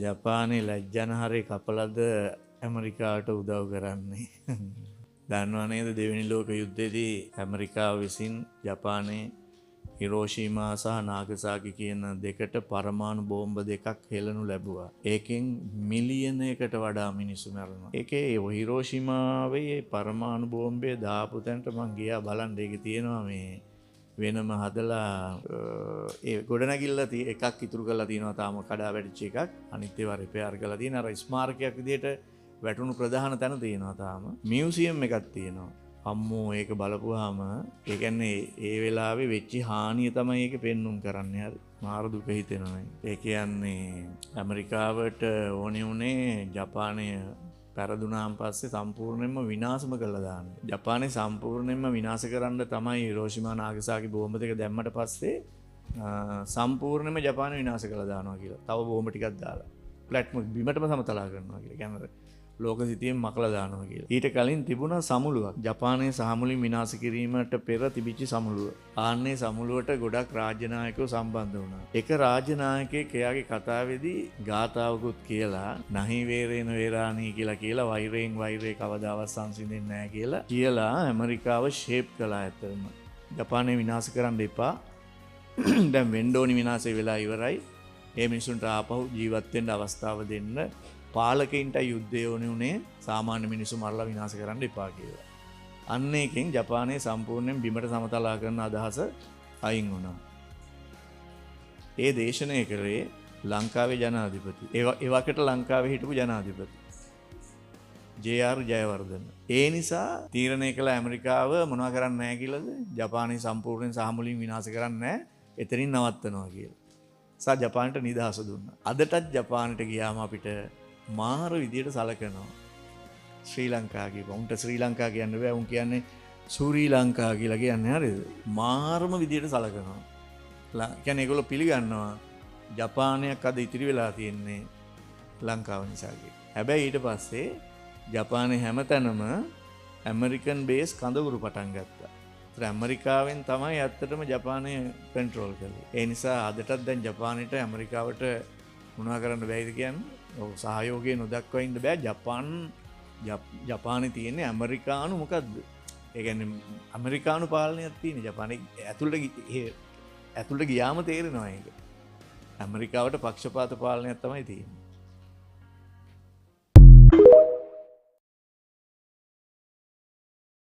ජපානයේ ලැජ්ජනහරේ කපලද ඇමරිකාවට උදව් කරන්නේ. දන්නවා නේද දෙවෙනි ලෝක යුද්ධයේදී ඇමරිකාව විසින් ජපානයේ හිරෝෂීමා සහ නාගසාකි කියන දෙකට පරමාණු බෝම්බ දෙකක් හෙළනු ලැබුවා. ඒකෙන් මිලියනයකට වඩා මිනිස්සු මැරුණා. ඒකේ හිරෝෂීමාවේ පරමාණු බෝම්බය දාපු තැනට මං ගියා බලන්න. ඒකේ තියෙනවා මේ වෙනම හදලා ඒ ගොඩනැගිල්ල එකක් ඉතුරු කරලා තියෙනවා තාම කඩා වැටිච්ච එකක්. අනිත් ඒවා රිපෙයාර් කරලා තියෙන අර ස්මාරකයක් විදියට වැටුණු ප්‍රධාන තැන තියෙනවා තාම. මියුසියම් එකක් තියෙනවා. අම්මෝ ඒක බලපුවාම ඒ කියන්නේ ඒ වෙලාවේ වෙච්ච හානිය තමයි ඒක පෙන්눔 කරන්නේ. හරි මාර දුක හිතෙනවා. ඒ කියන්නේ ඇමරිකාවට ඕනේ උනේ ජපානය පැරදුනාන් පස්සේ සම්පූර්ණයෙන්ම විනාශම කළා දාන්න. ජපානයේ සම්පූර්ණයෙන්ම විනාශ කරන්න තමයි හිරෝෂිමා නාගසාකි බෝම්බ දෙක දැම්මට පස්සේ සම්පූර්ණයෙන්ම ජපානය විනාශ කළා දානවා කියලා. තව බෝම්බ ටිකක් දාලා ප්ලැට්ම බිමටම සමතලා කරනවා කියලා. කියන්නේ ලෝක සිතියෙන් මකලා දානවා කියලා. ඊට කලින් තිබුණා සමුළුවක්. ජපානයේ සහමුලින් විනාශ කිරීමට පෙර තිබිච්ච සමුළුව. ආන්නේ සමුළුවට ගොඩක් රාජ්‍ය නායකයෝ සම්බන්ධ වුණා. එක රාජ්‍ය නායකයෙක් එයාගේ කතාවේදී ගාථාවකුත් කියලා නහි වේරේන වේරාණී කියලා වෛරයෙන් වෛරේ කවදාවත් සංසිඳෙන්නේ නැහැ කියලා ඇමරිකාව ෂේප් කළා ඇත්තම. ජපානය විනාශ කරන්න එපා. දැන් වෙන්න ඕනි විනාශය වෙලා ඉවරයි. මේ මිනිසුන්ට ආපහු ජීවත් වෙන්න අවස්ථාව දෙන්න. පාලකයින්ට යුද්ධය ඕනේ උනේ සාමාන්‍ය මිනිස්සු මරලා විනාශ කරන්න එපා කියලා. අන්න එකෙන් ජපානයේ සම්පූර්ණයෙන් බිමට සමතලා කරන අදහස අයින් වුණා. ඒ දේශනය කරේ ලංකාවේ ජනාධිපති. ඒ වකට ලංකාවේ හිටපු ජනාධිපති ජේ.ආර්. ජයවර්ධන. ඒ නිසා තීරණය කළ ඇමරිකාව මොනවා කරන්නේ නැහැ කියලාද? ජපානයේ සම්පූර්ණයෙන් සහමුලින් විනාශ කරන්නේ නැහැ. එතනින් නවත්තනවා කියලා. ජපානට නිදහස දුන්නා. අදටත් ජපානට ගියාම අපිට මාර විදියට සලකනවා. ශ්‍රී ලංකා කියපුවා. උන්ට ශ්‍රී ලංකා කියන්න බෑ. උන් කියන්නේ සූරී ලංකා කියලා කියන්නේ. හරිද? මාරම විදියට සලකනවා. කියන්නේ ඒගොල්ලෝ පිළිගන්නවා ජපානයක් අද ඉතිරි වෙලා තියෙන්නේ ලංකාව නිසා කියලා. හැබැයි ඊට පස්සේ ජපානයේ හැමතැනම ඇමරිකන් බේස් කඳවුරු පටන් ගත්තා. ඒතර ඇමරිකාවෙන් තමයි ඇත්තටම ජපානය කන්ට්‍රෝල් කළේ. ඒ නිසා අදටත් දැන් ජපානයට ඇමරිකාවට මොනවා කරන්න බැයිද කියන්නේ? ඔව් සහයෝගය නොදක්වා ඉන්න බෑ. ජපානයේ තියෙන්නේ ඇමරිකානු මොකද්ද? ඒ කියන්නේ ඇමරිකානු පාලනයක් තියෙන ජපානයේ ඇතුළට ගියාම තේරෙනවා ඒක. ඇමරිකාවට පක්ෂපාත පාලනයක් තමයි තියෙන්නේ.